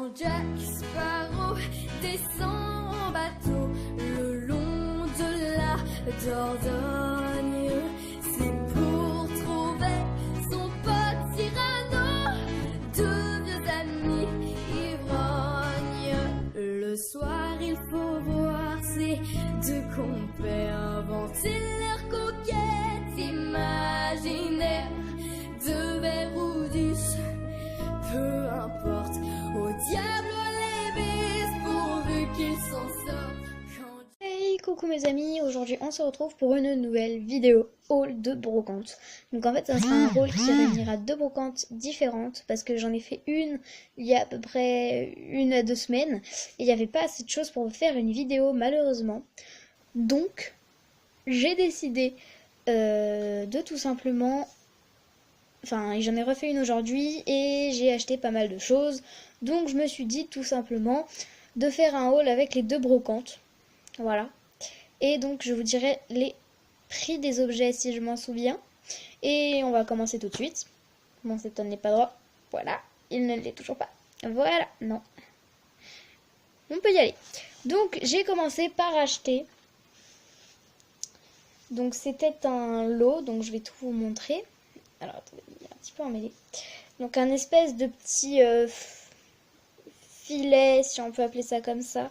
Quand Jack Sparrow descend en bateau le long de la Dordogne, c'est pour trouver son pote Cyrano, deux vieux amis ivrognes. Le soir, il faut voir ces deux compères inventer leur coquette imaginaire, de verre ou d'us, peu importe, au diable les bises pourvu qu'ils s'en sortent. Hey, coucou mes amis, aujourd'hui on se retrouve pour une nouvelle vidéo haul de brocante. Donc en fait ça sera un haul qui réunira deux brocantes différentes parce que j'en ai fait une il y a à peu près 1 à 2 semaines et il n'y avait pas assez de choses pour vous faire une vidéo malheureusement. Donc j'ai décidé de tout simplement... Enfin, j'en ai refait une aujourd'hui et j'ai acheté pas mal de choses. Donc je me suis dit tout simplement de faire un haul avec les deux brocantes. Voilà. Et donc je vous dirai les prix des objets si je m'en souviens. Et on va commencer tout de suite. Bon, cet homme n'est pas droit. Voilà. Il ne l'est toujours pas. Voilà. Non. On peut y aller. Donc j'ai commencé par acheter. Donc c'était un lot. Donc je vais tout vous montrer. Alors attendez, il est un petit peu emmêlé. Donc un espèce de petit filet, si on peut appeler ça comme ça,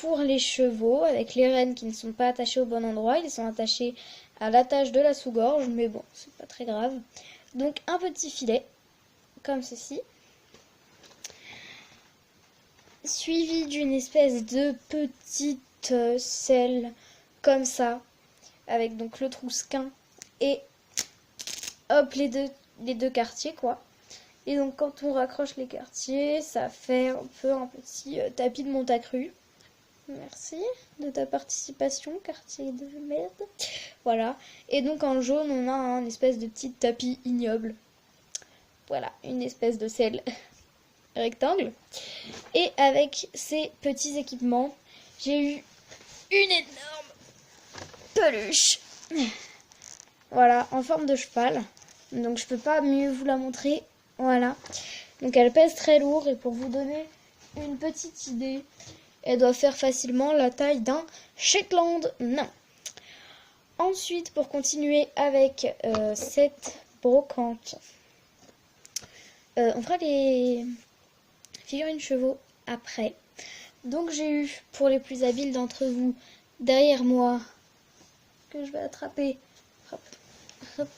pour les chevaux, avec les rênes qui ne sont pas attachées au bon endroit. Ils sont attachés à l'attache de la sous-gorge, mais bon, c'est pas très grave. Donc un petit filet, comme ceci. Suivi d'une espèce de petite selle, comme ça, avec donc le trousquin et hop, les deux quartiers, quoi. Et donc quand on raccroche les quartiers, ça fait un peu un petit tapis de Montacru. Merci de ta participation, quartier de merde. Voilà. Et donc en jaune, on a un espèce de petit tapis ignoble. Voilà, une espèce de selle rectangle. Et avec ces petits équipements, j'ai eu une énorme peluche. Voilà, en forme de cheval. Donc je peux pas mieux vous la montrer. Voilà. Donc elle pèse très lourd et pour vous donner une petite idée, elle doit faire facilement la taille d'un Shetland nain. Ensuite, pour continuer avec cette brocante, on fera les figurines chevaux après. Donc j'ai eu, pour les plus habiles d'entre vous, derrière moi, que je vais attraper, hop, hop,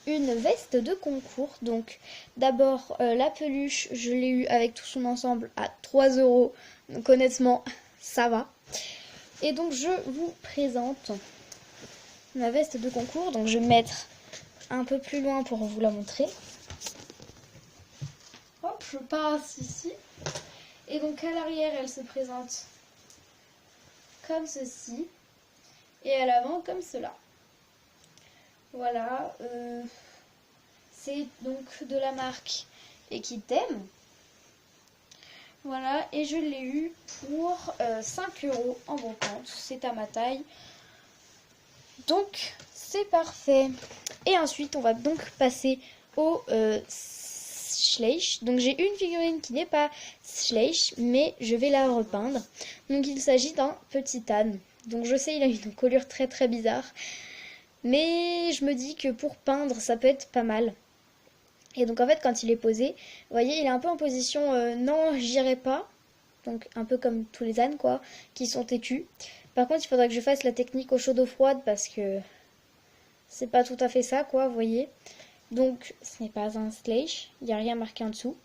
une veste de concours. Donc d'abord la peluche, je l'ai eu avec tout son ensemble à 3 €. Donc honnêtement, ça va. Et donc je vous présente ma veste de concours. Donc je vais me mettre un peu plus loin pour vous la montrer. Hop, je passe ici. Et donc à l'arrière, elle se présente comme ceci. Et à l'avant comme cela. Voilà, c'est donc de la marque Equitem. Voilà, et je l'ai eu pour 5 € en brocante. C'est à ma taille. Donc, c'est parfait. Et ensuite, on va donc passer au Schleich. Donc, j'ai une figurine qui n'est pas Schleich, mais je vais la repeindre. Donc, il s'agit d'un petit âne. Donc, je sais, il a une collure très très bizarre. Mais je me dis que pour peindre, ça peut être pas mal. Et donc en fait, quand il est posé, vous voyez, il est un peu en position non, j'irai pas. Donc un peu comme tous les ânes, quoi, qui sont têtus. Par contre, il faudrait que je fasse la technique au chaud d'eau froide parce que c'est pas tout à fait ça, quoi, vous voyez. Donc ce n'est pas un Schleich, il n'y a rien marqué en dessous.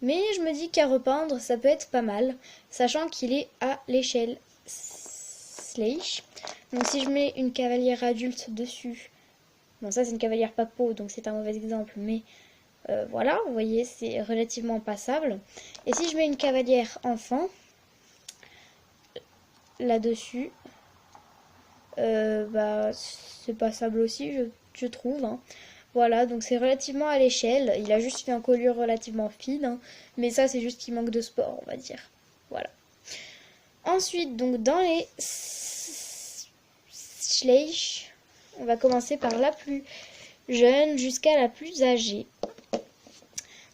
Mais je me dis qu'à repeindre, ça peut être pas mal, sachant qu'il est à l'échelle Schleich. Donc si je mets une cavalière adulte dessus, bon ça c'est une cavalière papo donc c'est un mauvais exemple, mais voilà, vous voyez c'est relativement passable. Et si je mets une cavalière enfant là-dessus, bah c'est passable aussi je trouve, hein. Voilà, donc c'est relativement à l'échelle, il a juste une encolure relativement fine, hein, mais ça c'est juste qu'il manque de sport on va dire. Voilà. Ensuite donc dans les Schleich, on va commencer par la plus jeune jusqu'à la plus âgée.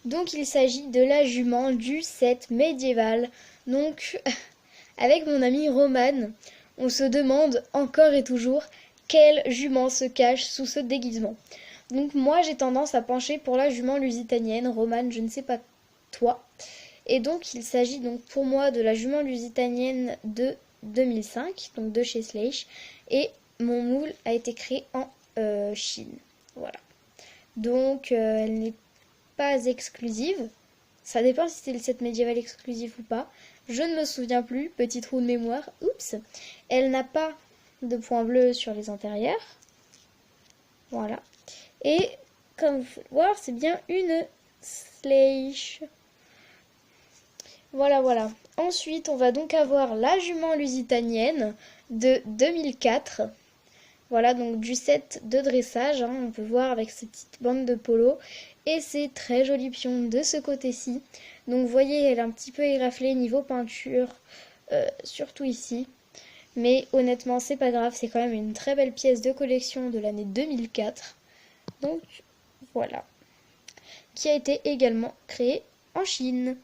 Donc il s'agit de la jument du set médiéval. Donc avec mon ami Roman, on se demande encore et toujours quelle jument se cache sous ce déguisement. Donc moi j'ai tendance à pencher pour la jument lusitanienne. Roman, je ne sais pas toi. Et donc il s'agit donc pour moi de la jument lusitanienne de 2005, donc de chez Sleish. Et mon moule a été créé en Chine. Voilà. Donc elle n'est pas exclusive. Ça dépend si c'est le set médiéval exclusif ou pas. Je ne me souviens plus. Petit trou de mémoire. Oups. Elle n'a pas de points bleus sur les antérieurs. Voilà. Et comme vous pouvez voir, c'est bien une Sleish. Voilà, voilà. Ensuite, on va donc avoir la jument lusitanienne de 2004. Voilà, donc du set de dressage, hein, on peut voir avec ces petites bandes de polo. Et ces très jolis pions de ce côté-ci. Donc vous voyez, elle est un petit peu éraflée niveau peinture, surtout ici. Mais honnêtement, c'est pas grave, c'est quand même une très belle pièce de collection de l'année 2004. Donc voilà. Qui a été également créée en Chine.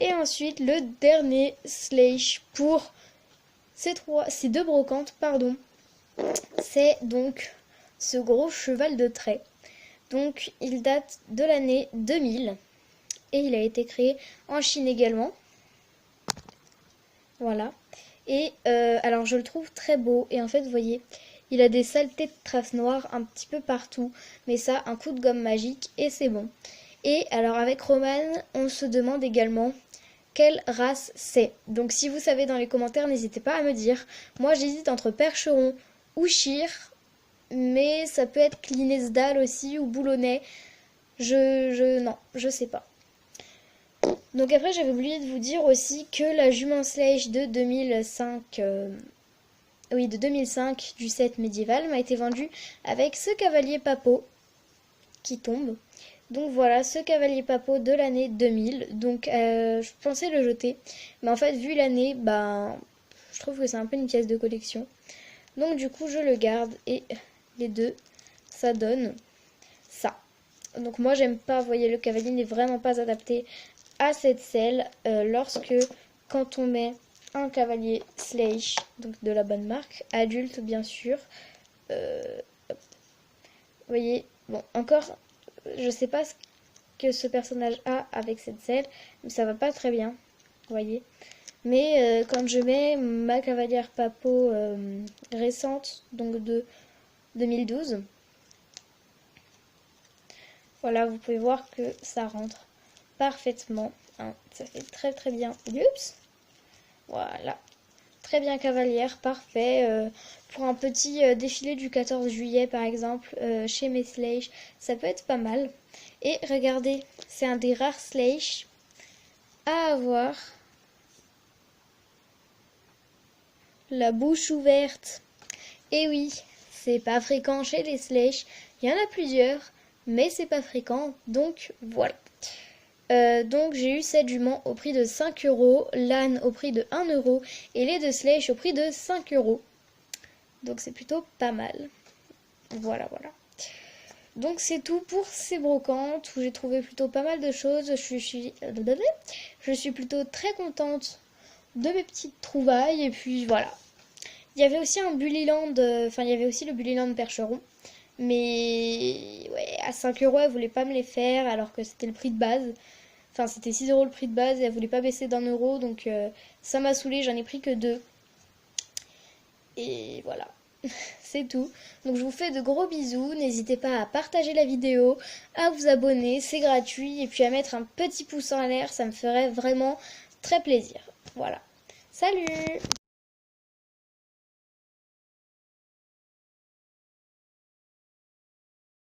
Et ensuite, le dernier Sleish pour ces deux brocantes, pardon. C'est donc ce gros cheval de trait. Donc il date de l'année 2000 et il a été créé en Chine également. Voilà. Et alors je le trouve très beau et en fait vous voyez, il a des saletés de traces noires un petit peu partout. Mais ça, un coup de gomme magique et c'est bon. Et alors avec Roman, on se demande également quelle race c'est. Donc si vous savez dans les commentaires, n'hésitez pas à me dire. Moi j'hésite entre percheron ou shire, mais ça peut être Clinésdal aussi ou boulonnais. Non, je sais pas. Donc après j'avais oublié de vous dire aussi que la jument Sleish de 2005, de 2005 du set médiéval m'a été vendue avec ce cavalier papot qui tombe. Donc voilà, ce cavalier papot de l'année 2000. Donc je pensais le jeter, mais en fait vu l'année, je trouve que c'est un peu une pièce de collection. Donc du coup je le garde et les deux, ça donne ça. Donc moi j'aime pas, vous voyez, le cavalier n'est vraiment pas adapté à cette selle quand on met un cavalier Sleish, donc de la bonne marque, adulte bien sûr. Vous voyez, bon encore, je sais pas ce que ce personnage a avec cette selle, mais ça va pas très bien, vous voyez. Mais quand je mets ma cavalière papot récente, donc de 2012, voilà, vous pouvez voir que ça rentre parfaitement. Hein, ça fait très très bien. Oups, voilà. Très bien cavalière, parfait. Pour un petit défilé du 14 juillet par exemple, chez mes Sleish, ça peut être pas mal. Et regardez, c'est un des rares Sleish à avoir la bouche ouverte. Et oui, c'est pas fréquent chez les Sleish. Il y en a plusieurs, mais c'est pas fréquent. Donc voilà. Donc j'ai eu cette jument au prix de 5 €, l'âne au prix de 1 € et les deux Sleish au prix de 5 €. Donc c'est plutôt pas mal. Voilà, voilà. Donc c'est tout pour ces brocantes où j'ai trouvé plutôt pas mal de choses. Je suis plutôt très contente de mes petites trouvailles. Et puis voilà. Il y avait aussi un Bullyland, il y avait aussi le Bullyland Percheron. Mais ouais, à 5 €, elle voulait pas me les faire alors que c'était le prix de base. Enfin, c'était 6 € le prix de base et elle voulait pas baisser d'1 €. Donc ça m'a saoulée, j'en ai pris que 2. Et voilà, c'est tout. Donc je vous fais de gros bisous. N'hésitez pas à partager la vidéo, à vous abonner, c'est gratuit. Et puis à mettre un petit pouce en l'air, ça me ferait vraiment très plaisir. Voilà. Salut!